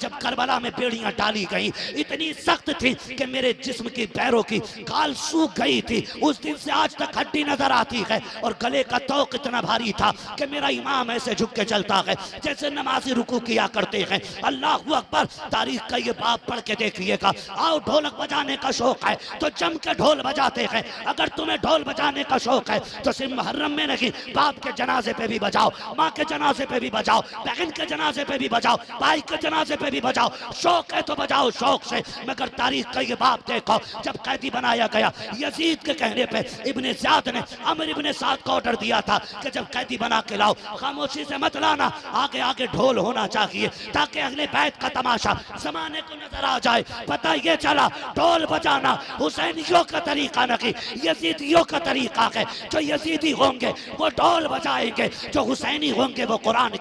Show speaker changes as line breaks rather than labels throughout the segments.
जब करबला में बेड़ियां डाली गई इतनी सख्त थी कि मेरे जिस्म की पैरों की खाल सूख गई थी। उस दिन से आज तक हड्डी नजर आती है और गले का तौक इतना भारी था कि मेरा इमाम ऐसे झुक के चलता है जैसे नमाजी रुकू किया करते हैं। अल्लाह अकबर। तारीख का ये बाप पढ़ के देखिएगा। आओ ढोलक बजाने का शौक है तो जम के ढोल बजाते हैं। अगर तुम्हें ढोल बजाने का शौक है तो सिर्फ मुहर्रम में नहीं, बाप के जनाजे पे भी बजाओ, माँ के जनाजे पे भी बजाओ, बहन के जनाजे पे भी बजाओ, भाई के जनाजे भी बजाओ। शौक है तो बजाओ शौक से। मगर तारीख का ये बाप देखो, जब कैदी बनाया गया यजीद के कहने पे इब्ने ज़ियाद ने अमर इब्ने साद को ऑर्डर दिया था कि जब कैदी बना के लाओ खामोशी से मत लाना, आगे आगे ढोल होना चाहिए ताकि अगले बैत का तमाशा जमाने को नजर आ जाए। पता ये चला ढोल बजाना हुसैनियों का तरीका नहीं, यजीदियों का तरीका है। जो यजीदी होंगे वो ढोल बजाएंगे, जो हुसैनी होंगे वो कुरान।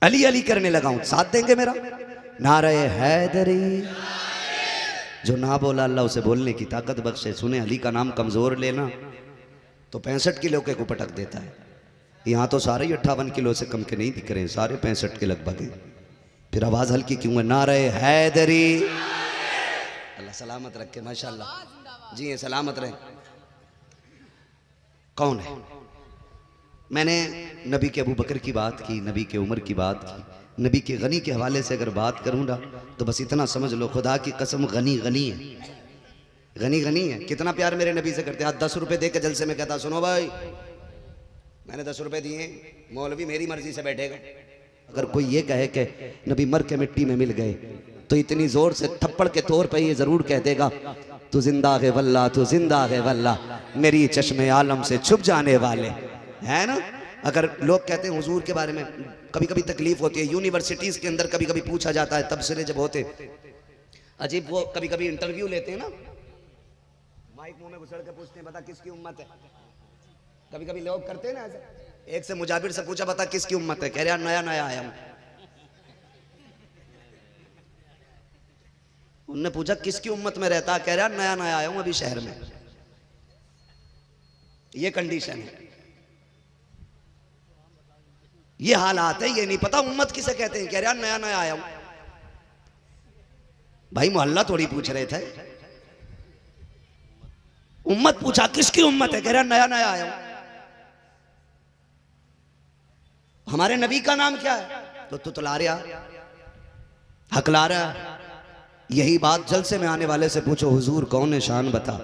अली अली करने लगा हूं, साथ देंगे मेरा? नारे हैदरी। जो ना बोला अल्लाह उसे बोलने की ताकत बख्शे। सुने अली का नाम कमजोर लेना तो 65 किलो के को पटक देता है। यहाँ तो सारे ही 58 किलो से कम के नहीं दिख रहे हैं, सारे 65 के लगभग हैं। फिर आवाज हल्की क्यों है? नारे हैदरी। अल्लाह सलामत रखे, माशाल्लाह जी सलामत रहे। कौन है? मैंने नबी के अबू बकर की बात की, नबी के उमर की बात की, नबी के गनी के हवाले से अगर बात करूँ ना तो बस इतना समझ लो, खुदा की कसम गनी गनी है, गनी गनी है। कितना प्यार मेरे नबी से करते हैं। 10 रुपए दे के जलसे में कहता सुनो भाई मैंने 10 रुपए दिए, मौलवी मेरी मर्जी से बैठेगा। अगर कोई ये कहे कि नबी मर के मिट्टी में मिल गए तो इतनी जोर से थप्पड़ के तौर पर ये जरूर कह देगा तू जिंदा है वल्ला, तू जिंदा है वल्ला, मेरी चश्मे आलम से छुप जाने वाले, है ना। अगर लोग कहते हैं हुजूर के बारे में कभी कभी तकलीफ होती है, यूनिवर्सिटीज के अंदर कभी कभी पूछा जाता है, तबसरे जब होते अजीब, वो कभी कभी इंटरव्यू लेते हैं ना, माइक मुंह में घुसड़ के पूछते हैं बता किसकी उम्मत है। कभी कभी लोग करते हैं ना ऐसे। एक से मुजाबिर से पूछा बता किसकी उम्मत है, कह रहा नया नया आया हूं। उनने पूछा किसकी उम्मत में रहता, कह रहा नया नया आया हूं अभी शहर में। ये कंडीशन है, ये हालात है, ये नहीं पता उम्मत किसे कहते हैं, कह रहा नया नया आया हूं। भाई मोहल्ला थोड़ी पूछ रहे थे, उम्मत पूछा किसकी उम्मत है, कह रहा नया नया आया हूं। हमारे नबी का नाम क्या है तो तुतला रहा, हकला रहा। यही बात जलसे में आने वाले से पूछो हुजूर कौन है शान बता।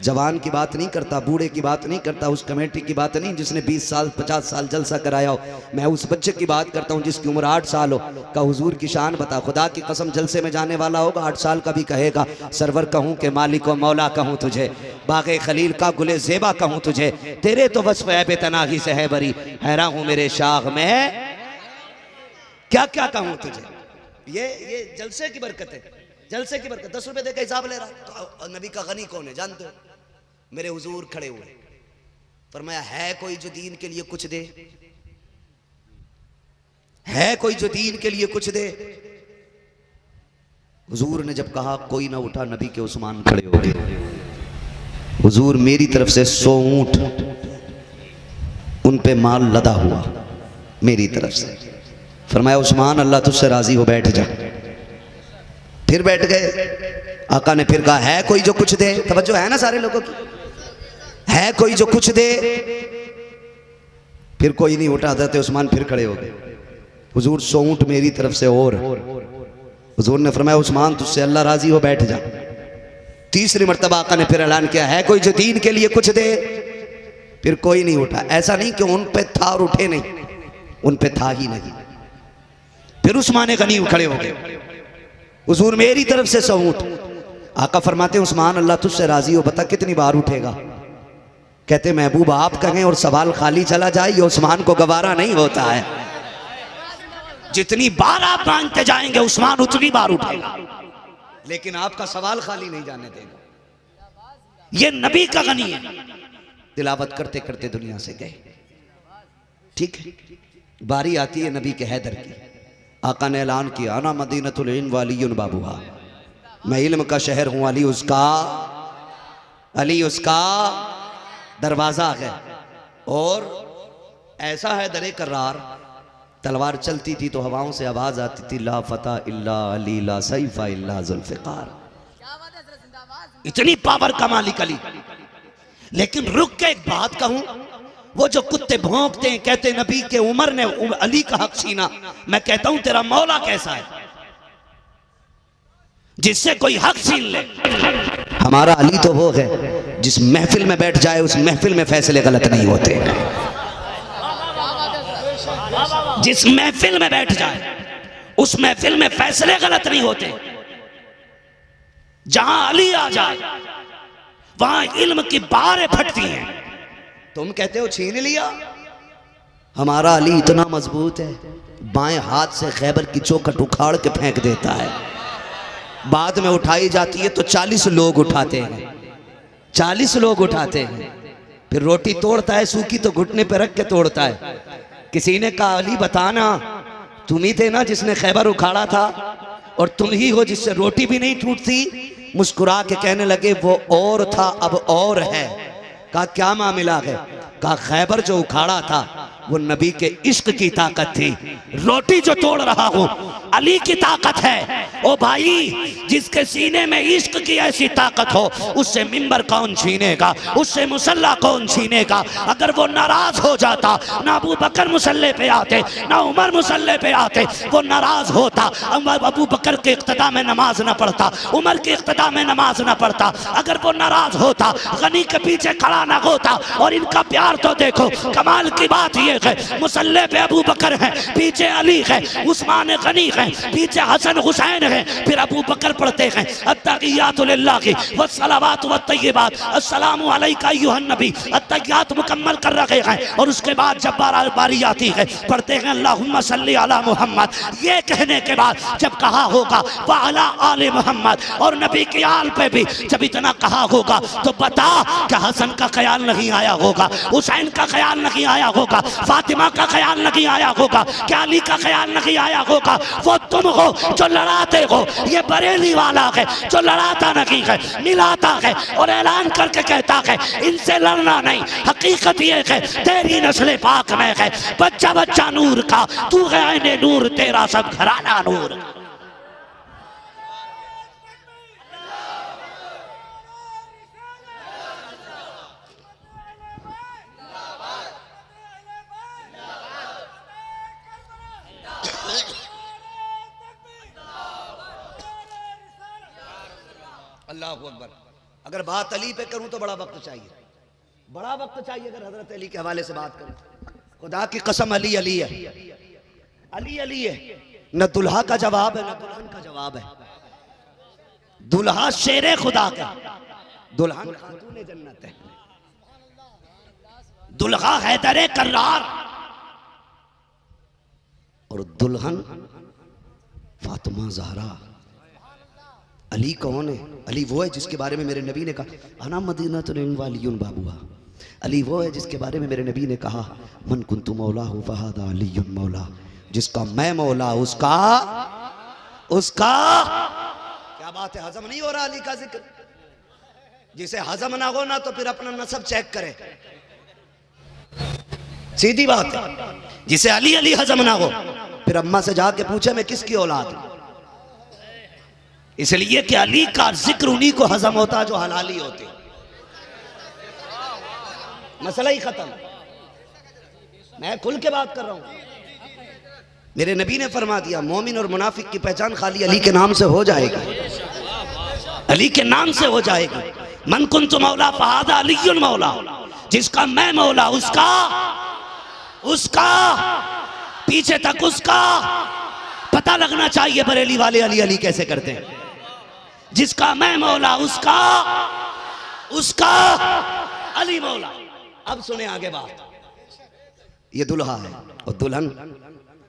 जवान की बात नहीं करता, बूढ़े की बात नहीं करता, उस कमेटी की बात नहीं जिसने 20 साल 50 साल जलसा कराया हो। मैं उस बच्चे की बात करता हूं जिसकी उम्र 8 साल हो, का हुजूर की शान बता। खुदा की कसम जलसे में जाने वाला होगा 8 साल का भी कहेगा सरवर कहूं के मालिक व मौला कहूं तुझे, बागे खलील का गुले जेबा कहूं तुझे, तेरे तो वस्फ है बेतनाही से है बरी, हैरान हूं मेरे शाख में क्या क्या कहूं तुझे। ये जलसे की बरकत है, जलसे की बरकत। 10 रुपए दे के हिसाब ले रहा। तो नबी का गनी कौन है जानते हो? मेरे हुजूर खड़े हुए, फरमाया है कोई जो दीन के लिए कुछ दे, है कोई जो दीन के लिए कुछ दे। हुजूर ने जब कहा कोई ना उठा, नबी के उस्मान खड़े हो गए। हुजूर मेरी तरफ से 100 ऊंट उन पे माल लदा हुआ मेरी तरफ से। फरमाया उस्मान अल्लाह तुझसे राजी हो, बैठ जा। फिर बैठ गए। आका ने फिर कहा है कोई जो कुछ दे। तवज्जो है ना सारे लोगों की, है कोई जो कुछ दे। फिर कोई नहीं उठा, हज़रत उस्मान फिर खड़े हो गए। हुजूर 100 ऊंट मेरी तरफ से और। हुजूर ने फरमाया उस्मान तुझसे अल्लाह राजी हो, बैठ जा। तीसरी मर्तबा आका ने फिर ऐलान किया है कोई जो दीन के लिए कुछ दे। फिर कोई नहीं उठा। ऐसा नहीं कि उन पे था और उठे नहीं, उन पे था ही नहीं। फिर उस्मान गनी खड़े हो गए। हुजूर मेरी तरफ से 100 ऊंट। आका फरमाते उस्मान अल्लाह तुझसे राजी हो, बता कितनी बार उठेगा। कहते महबूब आप कहें और सवाल खाली चला जाए ये उस्मान को गवारा नहीं होता है। जितनी बार आप मांगते जाएंगे उस्मान उतनी बार उठेगा, लेकिन आपका सवाल खाली नहीं जाने देगा। ये नबी का गनी है। तिलावत करते करते दुनिया से गए। ठीक है, बारी आती है नबी के हैदर की। आका ने ऐलान किया आना मदीनतुल इल्म वालियुन बाबूहा, मैं इल्म का शहर हूं, अली उसका, अली उसका दरवाजा है। और ऐसा है दरे करार तलवार चलती थी तो हवाओं से आवाज आती थी, ला फता इल्ला अली, ला सैफा इल्ला जुल्फिकार।
इतनी पावर का मालिक अली। लेकिन रुक के एक बात कहूं, वो जो कुत्ते भौंकते हैं, कहते नबी के उमर ने अली का हक छीना, मैं कहता हूं तेरा मौला कैसा है जिससे कोई हक छीन ले?
हमारा अली तो वो है जिस महफिल में बैठ जाए उस महफिल में फैसले गलत नहीं होते।
जिस महफिल में बैठ जाए उस महफिल में फैसले गलत नहीं होते। जहां अली आ जाए वहां इल्म की बारें फटती हैं।
तुम कहते हो छीन लिया, हमारा अली इतना मजबूत है, बाएं हाथ से खैबर की चौखट उखाड़ के फेंक देता है, बाद में उठाई जाती है तो 40 लोग उठाते हैं, 40 लोग उठाते हैं। फिर रोटी तोड़ता है सूखी तो घुटने पे रख के तोड़ता है। किसी ने कहा अली बताना, तुम ही थे ना जिसने खैबर उखाड़ा था, और तुम ही हो जिससे रोटी भी नहीं टूटती। मुस्कुरा के कहने लगे वो और था अब और है। कहा क्या मामला है? कहा खैबर जो उखाड़ा था वो नबी के इश्क की ताकत थी, रोटी जो तोड़ रहा हूं अली की ताकत है। ओ भाई, जिसके सीने में इश्क की ऐसी ताकत हो उससे मिंबर कौन छीनेगा, उससे मुसल्ला कौन छीनेगा? अगर वो नाराज हो जाता, ना अबू बकर मुसल्ले पे आते, ना उमर मुसल्ले पे आते, वो नाराज होता, अबू बकर के इक्तदा में नमाज ना पढ़ता, उमर के इक्तदा में नमाज ना पढ़ता। अगर वो नाराज होता, गनी के पीछे खड़ा ना होता। और इनका प्यार तो देखो, कमाल की बात ये है, मुसल्ले पे अबू बकर है, पीछे अली है, उस्मान गनी है, पीछे हसन हुसैन है, फिर अबू बकर पढ़ते हैं अत्तहियातु लिल्लाहि वस्सलावातु वत्तय्यिबात अस्सलामु अलैका अय्युहन नबी, अत्तहियात मुकम्मल कर रखे हैं। और उसके बाद जब बारी आती है पढ़ते हैं अल्लाहुम्मा सल्ली अला मुहम्मद। ये कहने के बाद जब कहा होगा व अला आले मुहम्मद, और नबी के आल पे भी जब इतना कहा होगा तो बता कि हसन का ख्याल नहीं आया होगा, हुसैन का ख्याल नहीं आया होगा, फातिमा का ख्याल नहीं आया होगा, क्या अली का ख्याल नहीं आया होगा? वो तुम हो जो लड़ाते हो, ये बरेली वाला है जो लड़ाता नहीं है, मिलाता है और ऐलान करके कहता है इनसे लड़ना नहीं। हकीकत ये है तेरी नस्ल पाक में है, बच्चा बच्चा नूर का, तू है ऐने नूर, तेरा सब घराना नूर। अल्लाह अकबर। अगर बात अली पे करूं तो बड़ा वक्त चाहिए, बड़ा वक्त चाहिए। अगर हजरत अली के हवाले से बात करूं, खुदा की कसम अली अली है, अली अली है। न दुल्हा का जवाब है न दुल्हन का जवाब है। दुल्हा शेरे खुदा का, दुल्हन खातूने जन्नत है।
दुल्हा हैदरे कर्रार
और दुल्हन फातिमा ज़हरा। अली कौन है? अली वो है जिसके बारे में मेरे नबी ने कहा अना मदीनतुन वालियुन बाबुहा। अली वो है जिसके बारे में मेरे नबी ने कहा मन कुन्तु मौला हु फहादा अलीयुन मौला। जिसका मैं मौला उसका क्या बात है, हजम नहीं हो रहा अली का जिक्र? जिसे हजम ना हो ना तो फिर अपना नसब चेक करे, सीधी बात है। जिसे अली अली हजम ना हो फिर अम्मा से जाके पूछे मैं किसकी औलाद हूं।
इसलिए कि अली का जिक्र उन्हीं को हजम होता जो हलाली होते,
मसला ही खत्म। मैं खुल के बात कर रहा हूं। मेरे नबी ने फरमा दिया मोमिन और मुनाफिक की पहचान खाली अली के नाम से हो जाएगी,
अली के नाम से हो जाएगी। मन कुन्तु मौला फहादा अलीयुन मौला, जिसका मैं मौला उसका पीछे तक उसका पता लगना चाहिए। बरेली वाले अली अली कैसे करते हैं? जिसका मैं मौला उसका अली मौला।
अब सुने आगे बात। ये दुल्हा है और दुल्हन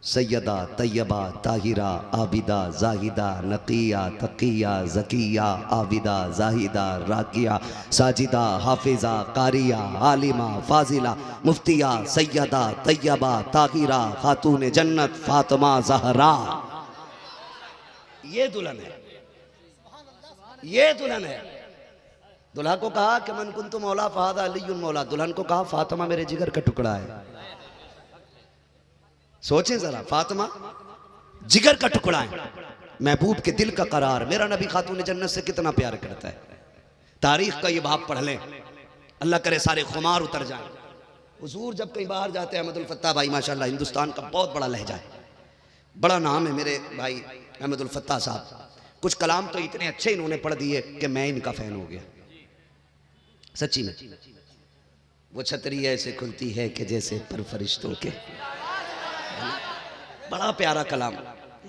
सैयदा तैयबा ताहिरा आबिदा जाहिदा नकिया तकिया जकिया आबिदा जाहिदा राकिया साजिदा हाफिजा कारिया आलिमा फाजिला मुफ्तिया सैयदा तैयबा ताहिरा खातून जन्नत फातिमा ज़हरा। ये दुल्हन है, ये दुल्हन है। दुल्हा को कहा कि मन कुन्तु मौला फहादा अलीयुन मौला, दुल्हन को कहा फातिमा मेरे जिगर का टुकड़ा है। सोचें जरा, फातिमा जिगर का टुकड़ा है, महबूब के दिल का करार, मेरा नबी खातून जन्नत से कितना प्यार करता है। तारीख का ये बाप पढ़ लें, अल्लाह करे सारे खुमार उतर जाए। हुजूर जब कहीं बाहर जाते हैं, अहमदुल फत्ताह भाई माशाल्लाह हिंदुस्तान का बहुत बड़ा लहजा है, बड़ा नाम है मेरे भाई अहमदुल फत्ताह साहब। कुछ कलाम तो इतने अच्छे इन्होंने पढ़ दिए कि मैं इनका फैन हो गया सच्ची में। वो छतरी ऐसे खुलती है कि जैसे पर फरिश्तों के, बड़ा प्यारा कलाम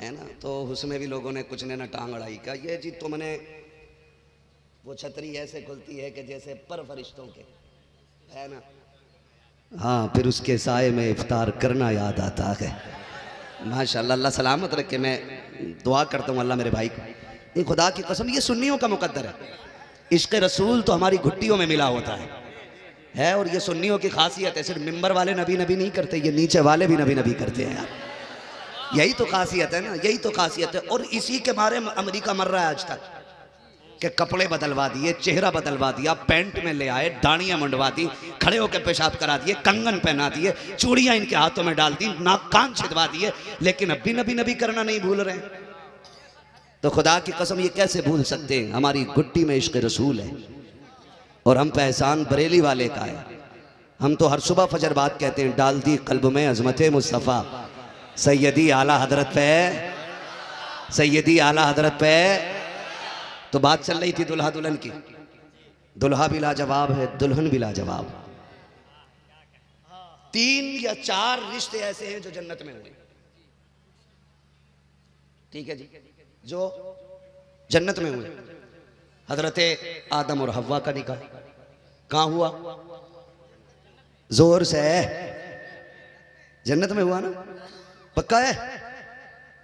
है ना। तो उसमें भी लोगों ने कुछ ने ना टांग अड़ाई का, ये जी तुमने वो छतरी ऐसे खुलती है कि जैसे पर फरिश्तों के, है ना। हाँ, फिर उसके साए में इफ्तार करना याद आता है। माशाल्लाह, अल्लाह सलामत रखे। मैं दुआ करता हूँ अल्लाह मेरे भाई को, ये खुदा की कसम ये सुन्नियों का मुकद्दर है। इश्क रसूल तो हमारी घुट्टियों में मिला होता है और ये सुन्नियों की खासियत है। सिर्फ मिंबर वाले नबी नबी नहीं करते, ये नीचे वाले भी नबी नबी करते हैं यार। यही तो खासियत है ना, यही तो खासियत है। और इसी के मारे अमेरिका मर रहा है आज तक कि कपड़े बदलवा दिए, चेहरा बदलवा दिया, पैंट में ले आए, दाढ़ियां मंडवा दी, खड़े होकर पेशाब करा दिए, कंगन पहना दिए, चूड़ियां इनके हाथों में डाल दी, नाक कान छिदवा दिए, लेकिन अब भी नबी नबी करना नहीं भूल रहे। तो खुदा की कसम ये कैसे भूल सकते हैं? हमारी गुट्टी में इश्क रसूल है और हम पे एहसान बरेली वाले का है। हम तो हर सुबह फजर बात कहते हैं, डाल दी कल्ब में अजमत मुस्तफ़ा, सैयदी आला हजरत पे, सैयदी आला हजरत पे। तो बात चल रही थी दुल्हा दुल्हन की, दुल्हा भी लाजवाब है, दुल्हन भी लाजवाब। 3 या 4 रिश्ते ऐसे हैं जो जन्नत में हुए, ठीक है जी, जो जन्नत में हुए। हजरत आदम और हव्वा का निकाह कहां हुआ? जोर से जन्नत में हुआ ना, पक्का है,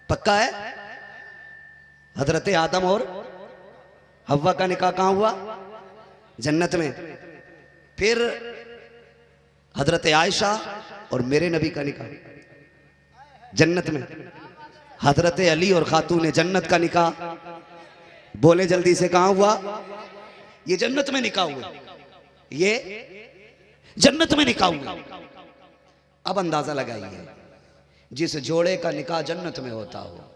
पक्का है। हजरत आदम और हव्वा का निकाह कहां हुआ? जन्नत में। फिर हजरत आयशा और मेरे नबी का निकाह जन्नत में। हजरत अली और खातून जन्नत का निकाह, बोले जल्दी से, कहां हुआ? ये जन्नत में निकाह हुआ, ये जन्नत में निकाह हुआ। अब अंदाजा लगाइए, जिस जोड़े का निकाह जन्नत में होता हो,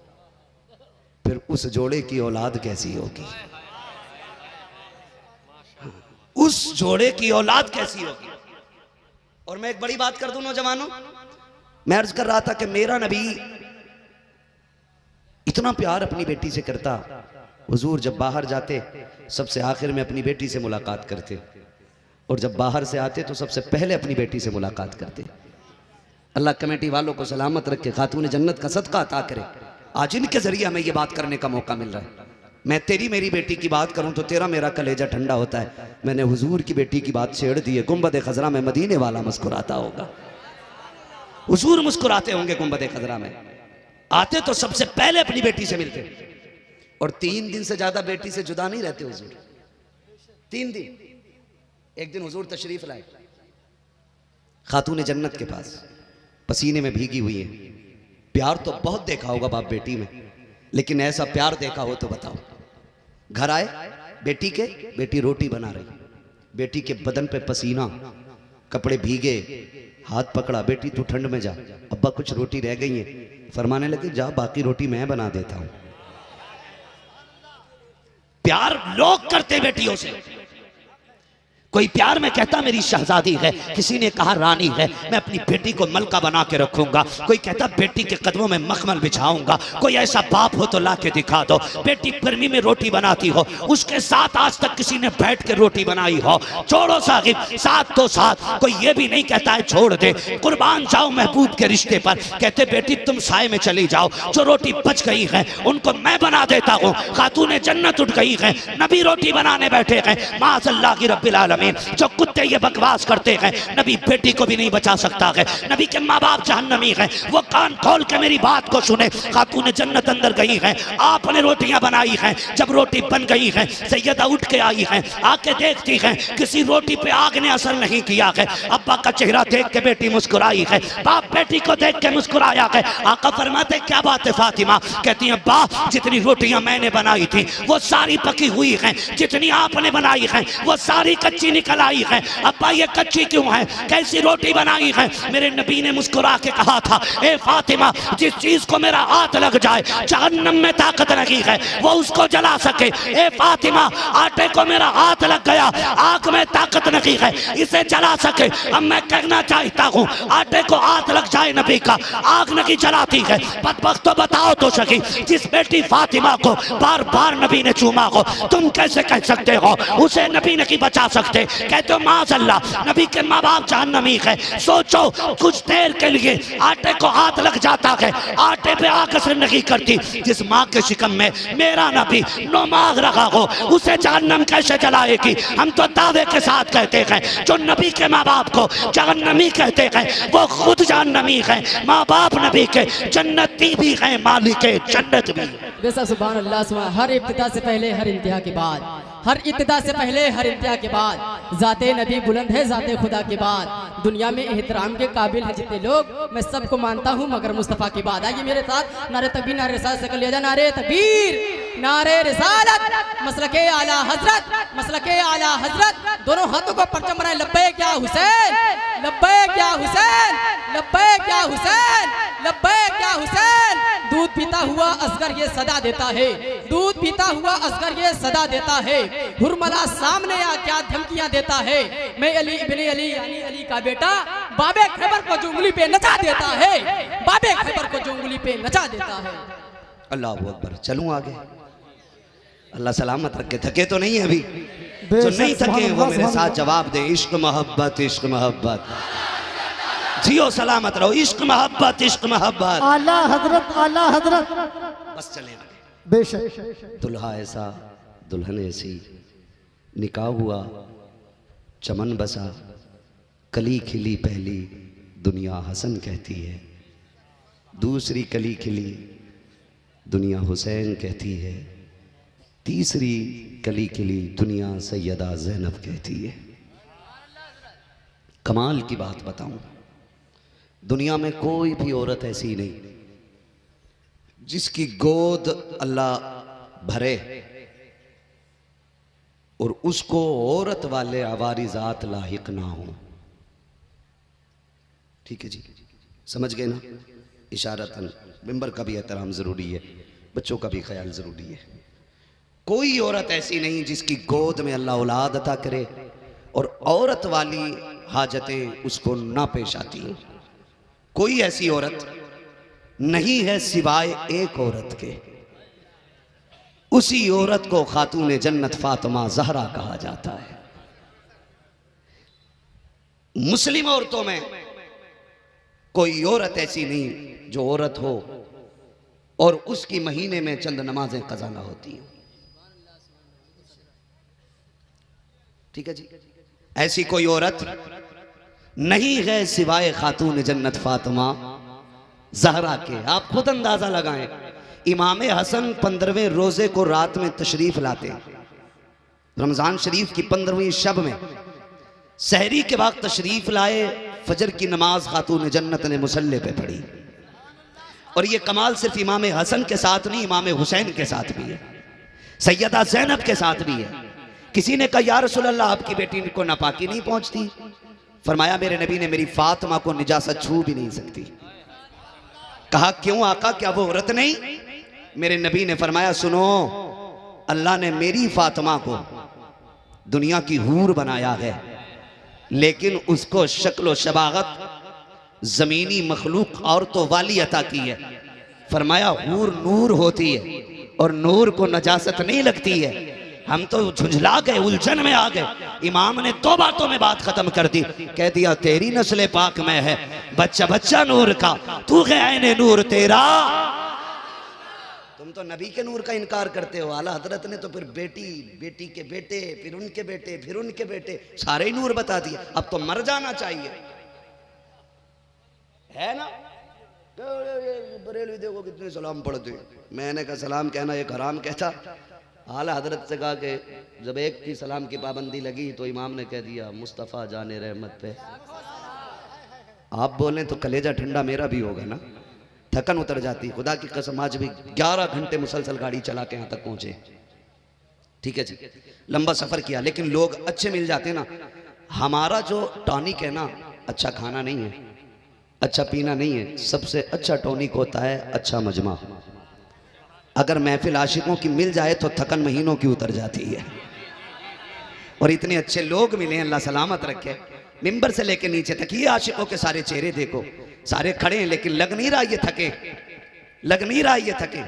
फिर उस जोड़े की औलाद कैसी होगी? उस जोड़े की औलाद कैसी होगी? और मैं एक बड़ी बात कर दूं नौजवानों, मैं अर्ज कर रहा था कि मेरा नबी इतना प्यार अपनी बेटी से करता, हुजूर जब बाहर जाते सबसे आखिर में अपनी बेटी से मुलाकात करते, और जब बाहर से आते तो सबसे पहले अपनी बेटी से मुलाकात करते। अल्लाह कमेटी वालों को सलामत रखे, खातून जन्नत का सदका अता करे। आज इनके जरिए हमें ये बात करने का मौका मिल रहा है। मैं तेरी मेरी बेटी की बात करूं तो तेरा मेरा कलेजा ठंडा होता है। मैंने हुजूर की बेटी की बात छेड़ दी है, गुंबद खजरा में मदीने वाला मुस्कुराता होगा, हुजूर मुस्कुराते होंगे गुंबद खजरा में। आते तो सबसे पहले अपनी बेटी से मिलते, और 3 दिन से ज्यादा बेटी से जुदा नहीं रहते हुजूर। 3 दिन। एक दिन हुजूर तशरीफ लाए खातून जन्नत के पास, पसीने में भीगी हुई है। प्यार तो बहुत देखा होगा बाप बेटी में, लेकिन ऐसा प्यार देखा हो तो बताओ। घर आए बेटी के, बेटी रोटी बना रही, बेटी के बदन पे पसीना, कपड़े भीगे, हाथ पकड़ा, बेटी तू ठंड में जा, अब्बा कुछ रोटी रह गई है। फरमाने लगे जा बाकी रोटी मैं बना देता हूं। प्यार लोग करते बेटियों से। कोई प्यार में कहता मेरी शहजादी है, किसी ने कहा रानी है, मैं अपनी बेटी को मलका बना के रखूंगा। कोई कहता बेटी के कदमों में मखमल बिछाऊंगा। कोई ऐसा बाप हो तो ला के दिखा दो, बेटी गर्मी में रोटी बनाती हो, उसके साथ आज तक किसी ने बैठ के रोटी बनाई हो। छोड़ो साहिब, साथ तो साथ। कोई ये भी नहीं कहता है छोड़ दे, कुर्बान जाओ महबूब के रिश्ते पर। कहते बेटी तुम साए में चली जाओ, जो रोटी बच गई है उनको मैं बना देता हूँ। खातून जन्नत उठ गई है, नबी रोटी बनाने बैठे हैं। माज़अल्लाह की रब्बिल आलमीन। जो कुत्ते ये बकवास करते हैं नबी बेटी को भी नहीं बचा सकता है, नबी के माँ बाप जहन्नमी हैं, वो कान खोल के मेरी बात को सुने। खातून जन्नत अंदर गई हैं, आपने रोटियां बनाई हैं। जब रोटी बन गई है सैयदा उठ के आई हैं, आके देखती हैं किसी रोटी पे आग ने असर नहीं किया है। अब्बा का चेहरा देख के बेटी मुस्कुराई है, बाप बेटी को देख के मुस्कुराया है। आका फरमाते क्या बात है फातिमा? कहती है बा जितनी रोटियां मैंने बनाई थी वो सारी पकी हुई हैं, जितनी आपने बनाई हैं वो सारी कच्ची
कच्ची निकल आई है। अब्बा ये कच्ची क्यों है, कैसी रोटी बनाई है? मेरे नबी ने मुस्कुरा के कहा था, ए फातिमा, जिस चीज को मेरा हाथ लग जाए जहन्नम में ताकत नहीं है वो उसको जला सके। ए फातिमा, आटे को मेरा हाथ लग गया, आग में ताकत नहीं है इसे जला सके। अब मैं कहना चाहता हूँ, आटे को हाथ लग जाए नबी का, आग नहीं जलाती है। बदबख्त तो बताओ तो सही, जिस बेटी फातिमा को बार बार नबी ने चूमा हो, तुम कैसे कह सकते हो उसे नबी नहीं बचा सकते? कहते हो माज़अल्लाह नबी के माँ बाप जहन्नमी है। सोचो कुछ देर के लिए आटे को हाथ लग जाता है, आटे पे आग असर नहीं करती। जिस माँ के शिकम में मेरा नबी नमाज रखा हो उसे जहन्नम कैसे जलाएगी? हम तो दावे के साथ कहते हैं, जो नबी के माँ बाप को जहन्नमी कहते हैं वो खुद जहन्नमी है। माँ बाप नबी के जन्नती भी है, मालिक जन्नत भी।
बेशक सुभान अल्लाह, सुभान। हर इब्तिदा से पहले हर इंतहा के बाद, हर इब्तिदा से पहले हर इंतहा के बाद जाते नबी बुलंद है, जाते खुदा के बाद। दुनिया में एहतराम के काबिल है जितने लोग, मैं सबको मानता हूँ मगर मुस्तफ़ा की बात। आइए मेरे साथ नारे तकबीर, नारे रिसालत से कर लिया जाए। नारे तकबीर, नारे रिसालत, मसलके आला हजरत, मसलके आला हजरत। दोनों हाथों को परचम बनाए, लब्बैक या हुसैन, लब्बैक या हुसैन, लब्बैक या हुसैन, लब्बैक या हुसैन। दूध पीता हुआ असगर ये सदा देता है, दूध पीता हुआ असगर ये सदा देता है। हुरमला सामने आ क्या धमकियां देता है। मैं अली इब्ने अली यानी अली का बेटा, बाबे खैबर को जो उंगली पे नचा देता है, बाबे खैबर को जो उंगली पे नचा देता है।
अल्लाह अकबर। चलूं आगे? अल्लाह सलामत रखे। थके तो नहीं है अभी? जो नहीं थके वो मेरे साथ जवाब दे, इश्क मोहब्बत, इश्क मोहब्बत। जियो सलामत रहो, इश्क मोहब्बत, इश्क मोहब्बत।
आला हजरत, आला हजरत।
बस चले आगे।
बेशक।
दुल्हा ऐसा, दुल्हन ऐसी, निकाह हुआ, चमन बसा, कली खिली पहली, दुनिया हसन कहती है। दूसरी कली खिली, दुनिया हुसैन कहती है। तीसरी कली खिली, दुनिया सैयदा ज़ैनब कहती है। कमाल की बात बताऊं, दुनिया में कोई भी औरत ऐसी नहीं जिसकी गोद अल्लाह भरे और उसको औरत वाले अवारिजात लाहिक ना हो। ठीक है जी, समझ गए ना? इशारतन मिंबर का भी एहतराम जरूरी है, बच्चों का भी ख्याल जरूरी है। कोई औरत ऐसी नहीं जिसकी गोद में अल्लाह औलाद अता करे और औरत वाली हाजतें उसको ना पेश आती। कोई ऐसी औरत नहीं है सिवाय एक औरत के। उसी औरत को खातून जन्नत फातिमा ज़हरा कहा जाता है। मुस्लिम औरतों में कोई औरत ऐसी नहीं जो औरत हो और उसकी महीने में चंद नमाजें कज़ा ना होती हैं। ठीक है जी, ऐसी कोई औरत नहीं है सिवाय खातून जन्नत फातिमा ज़हरा के। आप खुद अंदाजा लगाएं, इमाम हसन 15वें रोजे को रात में तशरीफ लाते, रमजान शरीफ की 15वीं शब में सहरी के वक्त तशरीफ लाए। फजर की नमाज खातून जन्नत ने मुसल्ले पे पढ़ी। और ये कमाल सिर्फ इमाम हसन के साथ नहीं, इमाम हुसैन के साथ भी है, सैयदा ज़ैनब के साथ भी है। किसी ने कहा या रसूल अल्लाह, आपकी बेटी को नापाकी नहीं पहुंचती? फरमाया मेरे नबी ने मेरी फातिमा को निजासत छू भी नहीं सकती। कहा क्यों आका, क्या वो औरत नहीं? मेरे नबी ने फरमाया सुनो, अल्लाह ने मेरी फातिमा को दुनिया की हूर बनाया है, लेकिन उसको शक्ल व शबागत जमीनी मखलूक औरतों वाली अता की है। फरमाया हूर नूर होती है और नूर को नजासत नहीं लगती है। हम तो झुंझला गए, उलझन में आ गए। इमाम ने 2 बातों में बात खत्म कर दी, कह दिया तेरी नस्ल पाक में है बच्चा बच्चा नूर का, तू है ऐने नूर तेरा। तुम तो नबी के नूर का इनकार करते हो। आला हजरत ने तो फिर बेटी, बेटी के बेटे, फिर उनके बेटे, फिर उनके बेटे, सारे ही नूर बता दिए। अब तो मर जाना चाहिए, है ना? बरेलवी देखो कितने सलाम पढ़ते। मैंने कहा सलाम कहना एक हराम कहता। आला हजरत से कहा कि जब एक की सलाम की पाबंदी लगी तो इमाम ने कह दिया मुस्तफ़ा जाने रहमत पे। आप बोलें तो कलेजा ठंडा मेरा भी होगा ना, थकन उतर जाती। खुदा की कसम आज भी 11 घंटे मुसलसल गाड़ी चला के यहाँ तक पहुँचे। ठीक है जी, लंबा सफर किया, लेकिन लोग अच्छे मिल जाते हैं ना। हमारा जो टॉनिक है ना, अच्छा खाना नहीं है, अच्छा पीना नहीं है, सबसे अच्छा टॉनिक होता है अच्छा मजमा। अगर महफिल आशिकों की मिल जाए तो थकन महीनों की उतर जाती है। और इतने अच्छे लोग मिले, अल्लाह सलामत रखे। मिंबर से लेके नीचे तक ये आशिकों के सारे चेहरे देखो, सारे खड़े हैं, लेकिन लग नहीं रहा ये थके, लग नहीं रहा ये थके।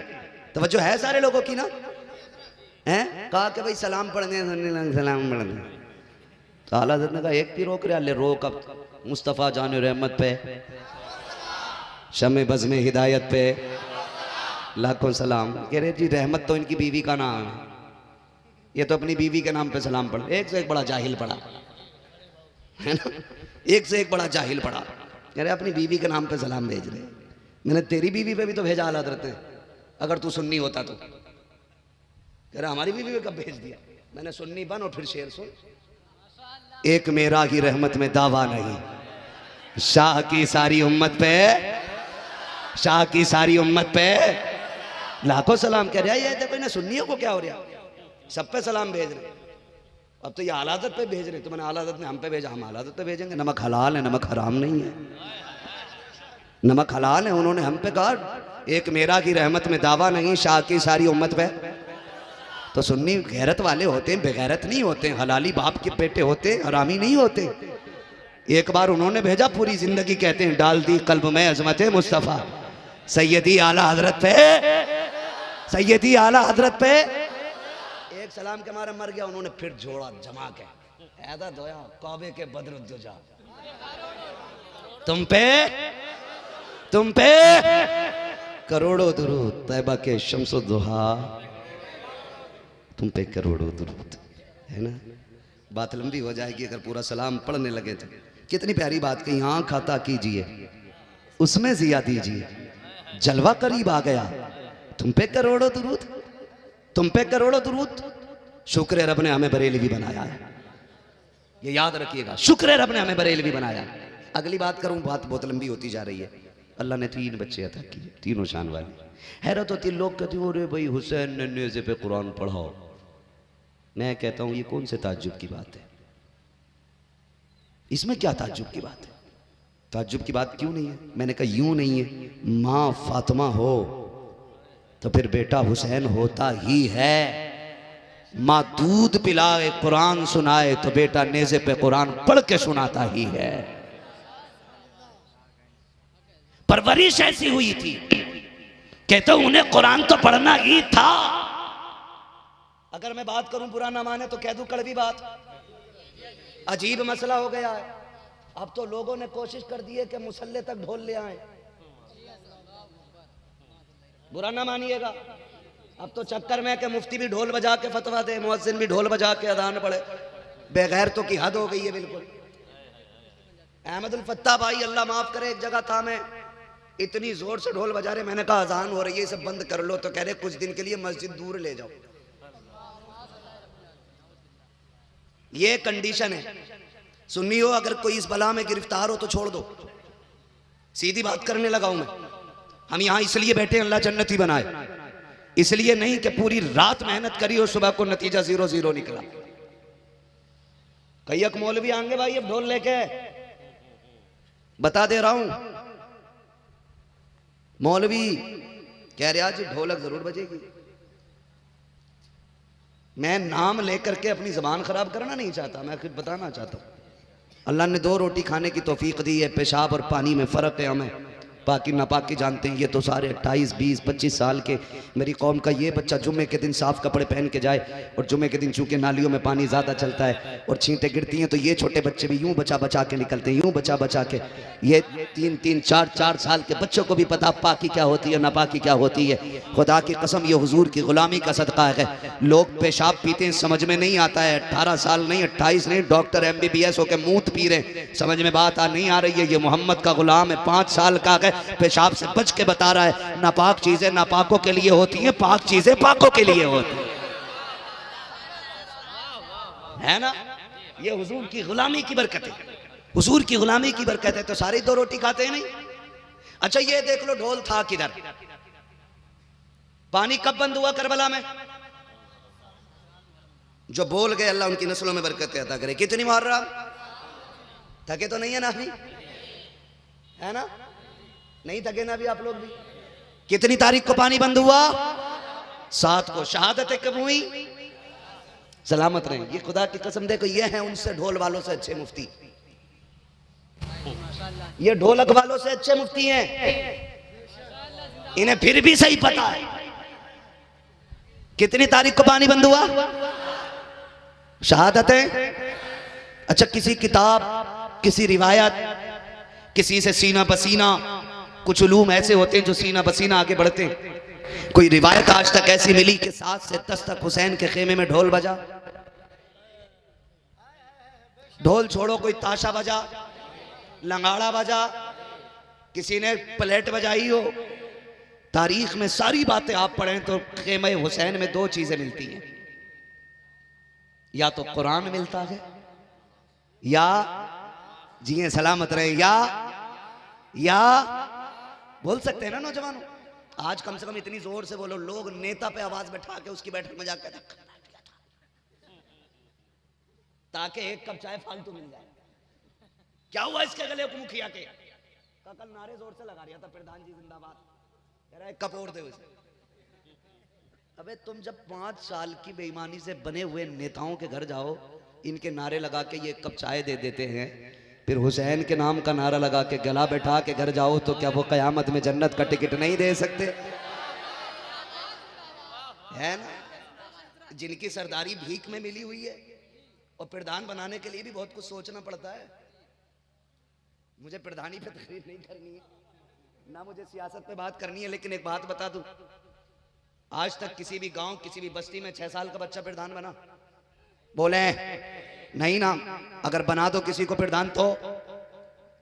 तवज्जो है सारे लोगों की ना, हैं? कहा कि भाई सलाम पढ़ने, सलाम पढ़ने, तो आला हज़रत ने कहा एक भी रोक रहा, ले रोक अब। मुस्तफ़ा जान रहमत पे, शमे बज़्म हिदायत पे लाखों सलाम। कह रहे जी रहमत तो इनकी बीवी का नाम है, ये तो अपनी बीवी के नाम पे सलाम पढ़। एक से एक बड़ा जाहिल पड़ा है ना, एक से एक बड़ा जाहिल पड़ा। कह रहे अपनी बीवी के नाम पे सलाम भेज रहे। मैंने तेरी बीवी पे भी तो भेजा आला हज़रत ने, अगर तू सुन्नी होता तो। कह रहा हमारी बीवी पे कब भेज दिया? मैंने सुन्नी बन और फिर शेर सुन। एक मेरा ही रहमत में दावा नहीं, शाह की सारी उम्मत पे, शाह की सारी उम्मत पे लाखों सलाम। कह रहा है ये देखो ना सुन्नियों को क्या हो रहा, सब पे सलाम भेज रहे। अब तो ये आला हज़रत पे भेज रहे, तो मैंने आला हज़रत ने हम पे भेजा, हम आला हज़रत पे भेजेंगे। नमक हलाल है, नमक हराम नहीं है, नमक हलाल है। उन्होंने हम पे कहा एक मेरा की रहमत में दावा नहीं, शाह की सारी उम्मत पे। तो सुन्नी गैरत वाले होते हैं, बेगैरत नहीं होते, हलाली बाप के बेटे होते, हरामी नहीं होते। एक बार उन्होंने भेजा, पूरी जिंदगी कहते हैं डाल दी कल्ब में अजमत मुस्तफ़ा। सैयदी आला हज़रत पे, सैयदी आला हज़रत पे एक सलाम के मारे मर गया। उन्होंने फिर जोड़ा जमा के, ऐदा दोया कौबे के बदरुद्दुजा, तुम पे करोड़ों दुरूद, तैबा के शम्सुद्दुहा, तुम पे करोड़ों दुरूद, है ना। बात लंबी हो जाएगी अगर पूरा सलाम पढ़ने लगे तो। कितनी प्यारी बात कही, आँख खाता कीजिए उसमें जिया दीजिए, जलवा करीब आ गया, तुम पे करोड़ों दुरूद, तुम पे करोड़ों दुरूद। शुक्र है रब ने हमें बरेलवी बनाया है, ये याद रखिएगा, शुक्र है रब ने हमें बरेलवी बनाया। अगली बात करूं, बात बहुत लंबी होती जा रही है। अल्लाह ने 3 बच्चे अता किए, तीनों शान वाले। हैरत होती, लोग कहते हो रे भाई हुसैन ने नेज़े पे कुरान पढ़ाओ। मैं कहता हूं ये कौन से ताज्जुब की बात है, इसमें क्या ताज्जुब की बात है? ताज्जुब की बात क्यों नहीं है? मैंने कहा यूं नहीं है, माँ फातिमा हो तो फिर बेटा हुसैन होता ही है। माँ दूध पिलाए कुरान सुनाए तो बेटा नेज़े पे कुरान पढ़ के सुनाता ही है।
परवरिश ऐसी हुई थी, कहते उन्हें कुरान तो पढ़ना ही था।
अगर मैं बात करूं बुरा ना माने तो कह दूं कड़वी बात, अजीब मसला हो गया है। अब तो लोगों ने कोशिश कर दी है कि मुसल्ले तक ढोल ले आए, बुरा ना मानिएगा। अब तो चक्कर में कि मुफ्ती भी ढोल बजा के फतवा दे, मुअज्जिन भी ढोल बजा के अजान पढ़े। बेगैरतों की हद हो गई है बिल्कुल। अहमदुल फत्ता भाई अल्लाह माफ करे, एक जगह था, मैं इतनी जोर से ढोल बजा रहे, मैंने कहा अजान हो रही है सब बंद कर लो, तो कह रहे कुछ दिन के लिए मस्जिद दूर ले जाओ। ये कंडीशन है। सुन्नी हो अगर कोई इस बला में गिरफ्तार हो तो छोड़ दो, सीधी बात करने लगा हूं मैं। हम यहां इसलिए बैठे अल्लाह जन्नती बनाए, इसलिए नहीं कि पूरी रात मेहनत करी और सुबह को नतीजा 0-0 निकला। कई एक मौलवी आएंगे भाई अब ढोल लेके, बता दे रहा हूं, मौलवी कह रहे आज ढोलक जरूर बजेगी। मैं नाम लेकर के अपनी जबान खराब करना नहीं चाहता, मैं खुद बताना चाहता हूं अल्लाह ने 2 रोटी खाने की तौफीक दी है। पेशाब और पानी में फ़र्क है, हमें पाकी नापाकी जानते हैं। ये तो सारे 28, 20, 25 साल के मेरी कौम का ये बच्चा जुम्मे के दिन साफ कपड़े पहन के जाए, और जुम्मे के दिन चूंकि नालियों में पानी ज़्यादा चलता है और छींटें गिरती हैं, तो ये छोटे बच्चे भी यूं बचा बचा के निकलते हैं, यूं बचा बचा के। ये 3-3, 4-4 साल के बच्चों को भी पता पाकी क्या होती है, नापाकी क्या होती है। खुदा की कसम ये हुजूर की गुलामी का सदका है। लोग पेशाब पीते हैं, समझ में नहीं आता है। 18 साल नहीं, 28 नहीं, डॉक्टर MBBS होकर मूत पी रहे, समझ में बात नहीं आ रही है। ये मोहम्मद का गुलाम है, 5 साल का है, पेशाब से बच के बता रहा है नापाक चीजें नापाकों के लिए होती हैं, पाक चीजें पाकों के लिए होती है ना। ये हुजूर की गुलामी की बरकत है, हुजूर की गुलामी की बरकत है। तो सारी 2 रोटी खाते हैं नहीं। अच्छा ये देख लो ढोल था किधर, पानी कब बंद हुआ करबला में? जो बोल गए अल्लाह उनकी नस्लों में बरकत अता करे। कितनी मुहर्रम, थके तो नहीं है ना अभी, है ना? नहीं थके ना अभी आप लोग भी? कितनी तारीख को पानी बंद हुआ? 7 को। शहादतें कब हुई? सलामत रहे। ये खुदा की कसम देखो, ये है उनसे ढोल वालों से अच्छे मुफ्ती, ये ढोलक वालों से अच्छे मुफ्ती हैं। इन्हें फिर भी सही पता है कितनी तारीख को पानी बंद हुआ, शहादतें। अच्छा, किसी किताब, किसी रिवायत, किसी से सीना पसीना, कुछ उलूम ऐसे होते हैं जो सीना पसीना आगे बढ़ते हैं। कोई रिवायत आज तक ऐसी मिली कि 7 से 10 तक हुसैन के खेमे में ढोल बजा? ढोल छोड़ो, कोई ताशा बजा, लंगाड़ा बजा, किसी ने प्लेट बजाई हो। तारीख में सारी बातें आप पढ़ें तो खेमे हुसैन में 2 चीजें मिलती हैं, या तो कुरान मिलता है, या जिए सलामत रहे, या बोल सकते हैं ना नौजवानों, आज कम से कम इतनी जोर से बोलो, लोग नेता पे आवाज बैठा के उसकी बैठक में जाकर ताकि 1 कप चाय फालतू मिल जाए। क्या हुआ इसके गले को मुखिया के? कल नारे जोर से लगा रहा था, प्रधान जी जिंदाबाद, कह रहा है कप और दे उसे। अबे तुम जब 5 साल की बेईमानी से बने हुए नेताओं के घर जाओ, इनके नारे लगा के ये 1 कप चाय दे देते हैं, फिर हुसैन के नाम का नारा लगा के गला बैठा के घर जाओ, तो क्या वो कयामत में जन्नत का टिकट नहीं दे सकते? है ना? जिनकी सरदारी भीख में मिली हुई है, और प्रधान बनाने के लिए भी बहुत कुछ सोचना पड़ता है। मुझे प्रधानी पे तकरीर नहीं करनी है, ना मुझे सियासत पे बात करनी है, लेकिन एक बात बता दूं, आज तक किसी भी गांव, किसी भी बस्ती में 6 साल का बच्चा प्रधान बना? बोले नहीं ना। अगर बना दो किसी को प्रधान तो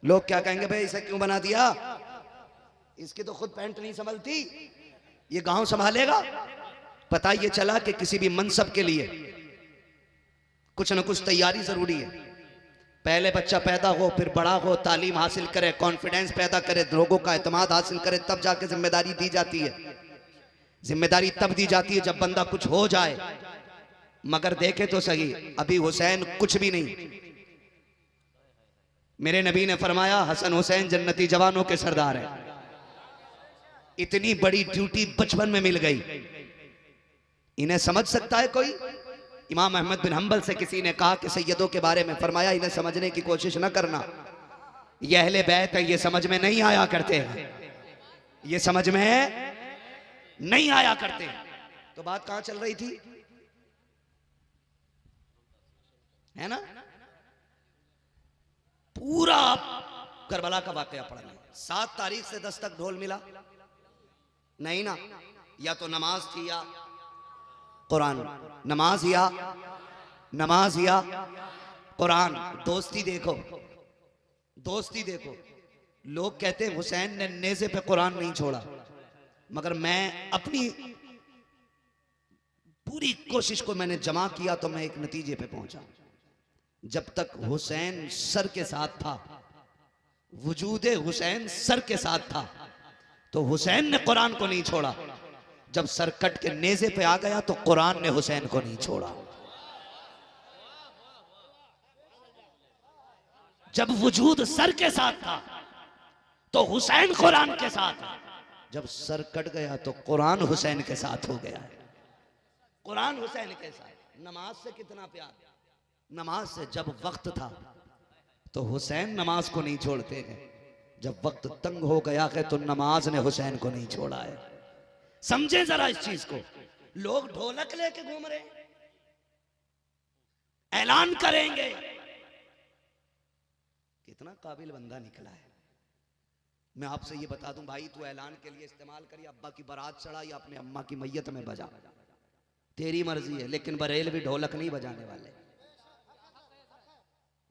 लोग क्या कहेंगे, भाई इसे क्यों बना दिया, इसकी तो खुद पैंट नहीं संभलती, ये गांव संभालेगा? पता ये चला कि किसी भी मनसब के लिए कुछ ना कुछ तैयारी जरूरी है। पहले बच्चा पैदा हो, फिर बड़ा हो, तालीम हासिल करे, कॉन्फिडेंस पैदा करे, लोगों का एतमाद हासिल करे, तब जाके जिम्मेदारी दी जाती है। जिम्मेदारी तब दी जाती है जब बंदा कुछ हो जाए। मगर देखे तो सही, अभी हुसैन कुछ भी नहीं। मेरे नबी ने फरमाया हसन हुसैन जन्नती जवानों के सरदार है। इतनी बड़ी ड्यूटी बचपन में मिल गई, इन्हें समझ सकता है कोई? इमाम अहमद बिन हंबल से किसी ने कहा कि सैयदों के बारे में फरमाया इन्हें समझने की कोशिश न करना, ये अहले बैत है, ये समझ में नहीं आया करते हैं, ये समझ में नहीं आया करते। तो बात कहां चल रही थी, है ना? पूरा करबला का वाकया पढ़ना। 7 तारीख से 10 तक ढोल मिला नहीं ना, या तो नमाज थी या कुरान, नमाज या कुरान। दोस्ती देखो, दोस्ती देखो। लोग कहते हैं हुसैन ने नेज़े पे कुरान नहीं छोड़ा, मगर मैं अपनी पूरी कोशिश को मैंने जमा किया तो मैं एक नतीजे पे पहुंचा। जब तक हुसैन सर के साथ था, वजूदे हुसैन सर के साथ था, तो हुसैन ने कुरान को नहीं छोड़ा। जब सर कट के नेज़े पे आ गया तो कुरान ने हुसैन को नहीं छोड़ा। जब वजूद सर के साथ था तो हुसैन कुरान के साथ, जब सर कट गया तो कुरान हुसैन के साथ हो गया। कुरान हुसैन के साथ। नमाज से कितना प्यार, नमाज से। जब वक्त था तो हुसैन नमाज को नहीं छोड़ते हैं, जब वक्त तंग हो गया है तो नमाज ने हुसैन को नहीं छोड़ा है। समझे जरा इस चीज को। लोग ढोलक लेके घूम रहे, ऐलान करेंगे, कितना काबिल बंदा निकला है। मैं आपसे ये बता दूं भाई, तू ऐलान के लिए इस्तेमाल करिए, अब्बा की बारात चढ़ा या अपने अम्मा की मैयत में बजा, तेरी मर्जी है, लेकिन बरेल भी ढोलक नहीं बजाने वाले,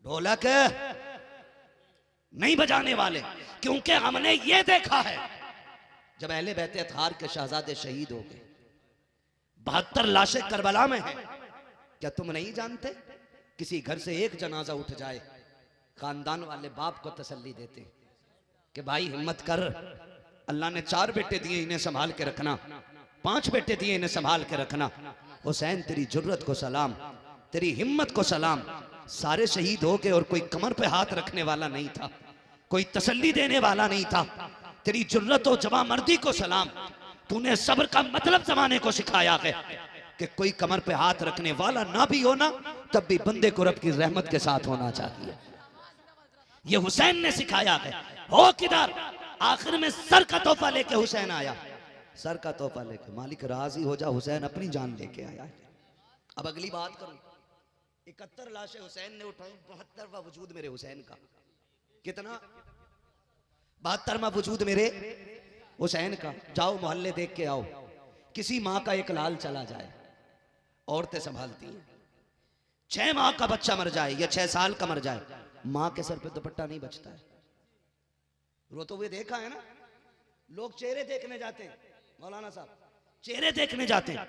ढोलक नहीं बजाने वाले। क्योंकि हमने ये देखा है, जब अहले बैत अतहार के शहजादे शहीद हो गए, 72 लाशें करबला में हैं। क्या तुम नहीं जानते? किसी घर से एक जनाजा उठ जाए, खानदान वाले बाप को तसल्ली देते कि भाई हिम्मत कर, अल्लाह ने 4 बेटे दिए, इन्हें संभाल के रखना, 5 बेटे दिए, इन्हें संभाल के रखना। हुसैन तेरी जुर्रत को सलाम, तेरी हिम्मत को सलाम। सारे शहीद हो गए और कोई कमर पे हाथ रखने वाला नहीं था, कोई तसल्ली देने वाला नहीं था। तेरी जुर्रत और जवामर्दी को सलाम। तूने सब्र का मतलब जमाने को सिखाया है कि कोई कमर पे हाथ रखने वाला ना भी होना, तब भी बंदे को रब की रहमत के साथ होना चाहिए। ये हुसैन ने सिखाया है। हो किधर? आखिर में सर का तोहफा लेके हुसैन आया। सर का तोहफा लेके, मालिक राजी हो जा, हुसैन अपनी जान लेके आया है। अब अगली बात करूं, 71 लाशें हुसैन ने उठाई, 72वां वजूद मेरे हुसैन का। कितना? 72वां वजूद मेरे हुसैन का। जाओ मोहल्ले देख के आओ, किसी माँ का एक लाल चला जाए, औरतें संभालती हैं। 6 माह का बच्चा मर जाए या 6 साल का मर जाए, माँ के सर पे दुपट्टा नहीं बचता है। रोते हुए देखा है ना, लोग चेहरे देखने जाते हैं, मौलाना साहब चेहरे देखने जाते हैं।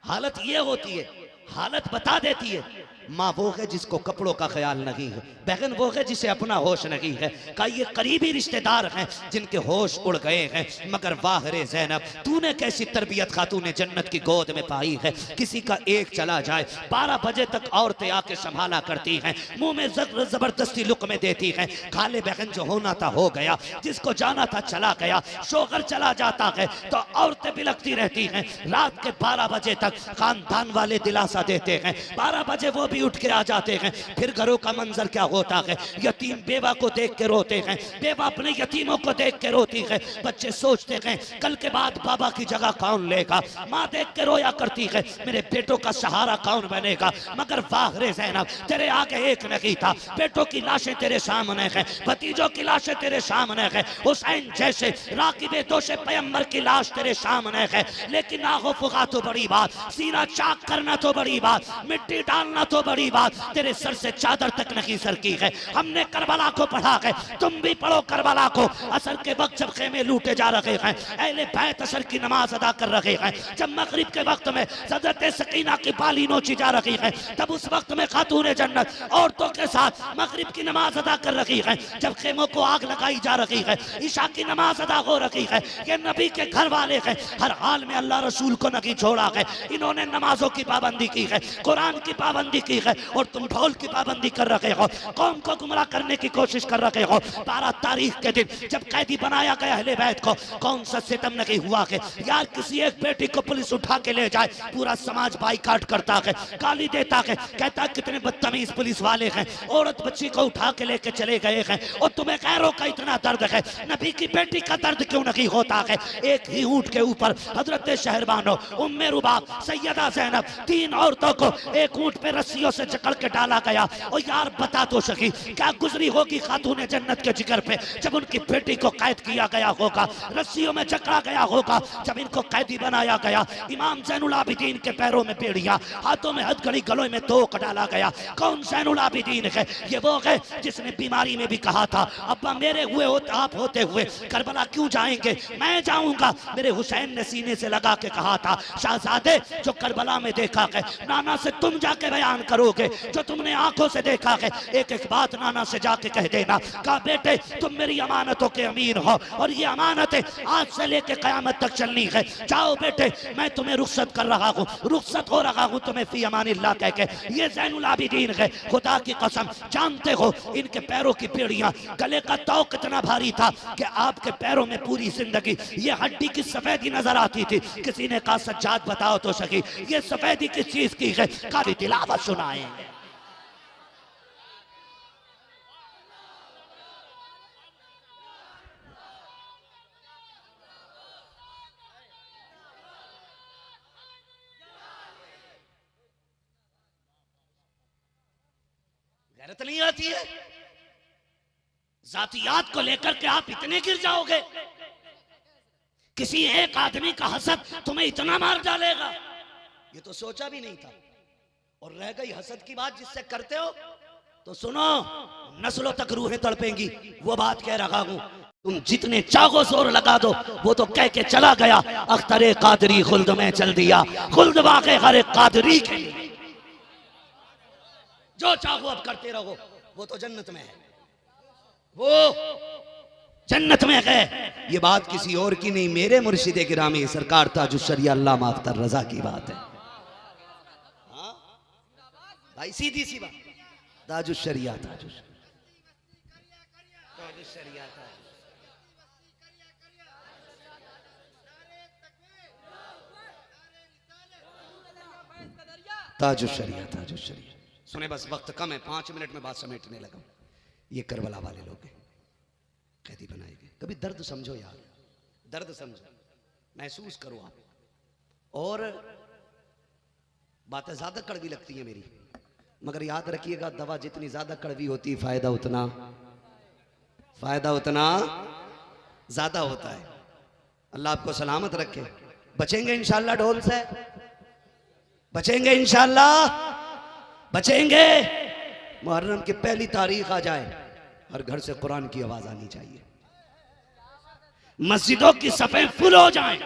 हालत ये होती है, हालत बता देती है। माँ वो है जिसको कपड़ों का ख्याल नहीं है, बहन वो है जिसे अपना होश नहीं है। का ये करीबी रिश्तेदार हैं जिनके होश उड़ गए हैं। मगर वाह रे ज़ैनब, तूने कैसी तरबियत खातूने जन्नत की गोद में पाई है। किसी का एक चला जाए, 12 बजे तक औरतें आके संभाला करती हैं, मुंह में जबरदस्ती लुक़्मे देती हैं। खाले बहन जो होना था हो गया, जिसको जाना था चला गया। शोहर चला जाता है तो औरतें बिलखती रहती हैं। रात के 12 बजे तक खानदान वाले दिलासा देते हैं, 12 बजे वो भी उठ के आ जाते हैं। फिर घरों का मंजर क्या होता है, यतीम बेवा को देख के रोते हैं, बेवा अपने यतीमों को देख के रोती है। बच्चे सोचते हैं कल के बाद बाबा की जगह कौन लेगा। माँ देख के रोया करती है, मेरे बेटों का सहारा कौन बनेगा। मगर वाह रे ज़ैनब, तेरे आगे एक नहीं था। बेटों की लाशें तेरे सामने हैं, भतीजों की लाशें तेरे सामने हैं। हुसैन जैसे राकिबे दोषे पैगंबर की लाश तेरे सामने है। लेकिन आगो फुगा तो बड़ी बात, सीना चाक करना तो बड़ी बात, मिट्टी डालना तो बड़ी बात, तेरे सर से चादर तक नहीं सरकी है। हमने करबला को पढ़ा है, तुम भी पढ़ो करबला को। असर के वक्त जब खेमे लूटे जा रहे हैं, अहले बैत असर की नमाज अदा कर रहे हैं। जब मगरिब के वक्त में हज़रत सकीना की बाली नोची जा रही है, तब उस वक्त में खातून जन्नत औरतों के साथ मगरिब की नमाज अदा कर रही है। जब खेमों को आग लगाई जा रही है, ईशा की नमाज अदा हो रही है। ये नबी के घर वाले हैं, हर हाल में अल्लाह रसूल को नहीं छोड़ा है। इन्होंने नमाजों की पाबंदी की है, कुरान की पाबंदी की है, और तुम ढोल की पाबंदी कर रहे हो, कौम को गुमराह करने की कोशिश कर रहे हो। 12 तारीख के दिन जब कैदी बनाया गया अहले बैत को, कौन सा सितम नहीं हुआ है यार। किसी एक बेटी को पुलिस उठा के ले जाए, पूरा समाज बाइकाट करता है, गाली देता है, कहता है कितने बदतमीज पुलिस वाले हैं। औरत बच्ची को उठा के लेके चले गए हैं, और तुम्हें गैरों का इतना दर्द है, नबी की बेटी का दर्द क्यों नहीं होता है। एक ही ऊंट के ऊपर हजरत शहरबानो, उम्मे रुबाब, सैयदा ज़ैनब, 3 औरतों को एक ऊंट पे रस्सियों से जकड़ के डाला गया। और यार बता तो सकी क्या गुजरी होगी खातून जन्नत के जिगर पे जब उनकी बेटी को कैद किया गया होगा, रस्सियों में जकड़ा गया होगा। जब इनको कैदी बनाया गया, इमाम ज़ैनुल आबिदीन के पैरों में बेड़िया, हाथों में हथकड़ी, गलों में तोक डाला गया। कौन ज़ैनुल आबिदीन है? ये वो है जिसने बीमारी में भी कहा था, अब्बा मेरे हुए आप होते हुए करबला क्यों जाएंगे, मैं जाऊंगा। मेरे हुसैन ने सीने से लगा के कहा था, शहजादे जो करबला में देखा है, नाना से तुम जाके बयान करोगे जो तुमने आंखों से देखा है। एक एक बात नाना से जाके कह देना, कहा बेटे तुम मेरी अमानतों के अमीन हो, और ये अमानतें आज से लेके कयामत तक चलनी है। जाओ बेटे, मैं तुम्हें रुखसत कर रहा हूँ, रुखसत हो रहा हूँ तुम्हें फी अमानिल्लाह कह के। ये ज़ैनुल आबिदीन है, खुदा की कसम जानते हो इनके पैरों की पेड़ियां, गले का तौक इतना भारी था कि आपके पैरों में पूरी जिंदगी ये हड्डी की सफेदी नजर आती थी। किसी ने कहा सज्जाद बताओ तो सही ये सफेदी किस चीज की है। काली तिलावत सुनाएंगे। गैरत नहीं आती है? जातियात को लेकर के आप इतने गिर जाओगे? किसी एक आदमी का हसद तुम्हें इतना मार डालेगा, ये तो सोचा भी नहीं था। और रह गई हसद की बात जिससे करते हो, तो सुनो, नस्लों तक रूहें तड़पेंगी। वो बात कह रहा हूं, तुम जितने चाहो जोर लगा दो, वो तो कह के चला गया, अख्तरे कादरी खुल्द में चल दिया, खुल्द वाक़े हर कादरी के लिए। जो चाहो अब करते रहो, वो तो जन्नत में है, वो जन्नत में गए। ये बात किसी और की नहीं, मेरे मुर्शिद गिरामी सरकार ताजुश शरिया अल्लामा अख्तर रजा की बात है। भाई सीधी सी बात, ताजुश शरिया, ताजुश शरिया, ताजुश शरिया, ताजुश शरिया। सुने बस वक्त कम है, 5 मिनट में बात समेटने लगा। ये करबला वाले लोग हैं, कैदी बनाए गए। कभी दर्द समझो यार, दर्द समझो, महसूस करो आप। और बातें ज्यादा कड़वी लगती हैं मेरी, मगर याद रखिएगा दवा जितनी ज्यादा कड़वी होती है फायदा उतना ज्यादा होता है। अल्लाह आपको सलामत रखे। बचेंगे इंशाल्लाह ढोल से, बचेंगे इंशाल्लाह, बचेंगे। मुहर्रम की पहली तारीख आ जाए, हर घर से कुरान की आवाज आनी चाहिए,
मस्जिदों की सफें फुल हो जाएं,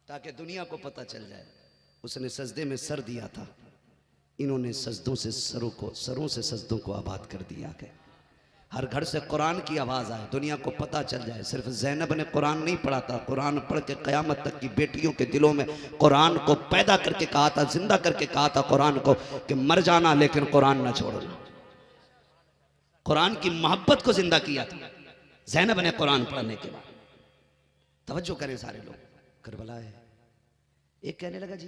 ताकि दुनिया को पता चल जाए उसने सजदे में सर दिया था, इन्होंने सजदों से सरों से सजदों को आबाद कर दिया है। हर घर से कुरान की आवाज़ आए, दुनिया को पता चल जाए। सिर्फ ज़ैनब ने कुरान नहीं पढ़ा था, कुरान पढ़ के क़यामत तक की बेटियों के दिलों में कुरान को पैदा करके कहा था, जिंदा करके कहा था कुरान को कि मर जाना लेकिन कुरान ना छोड़ना। कुरान की मोहब्बत को जिंदा किया था ज़ैनब ने कुरान पढ़ने के बाद। तवज्जो करें सारे लोग, करबला है। एक कहने लगा जी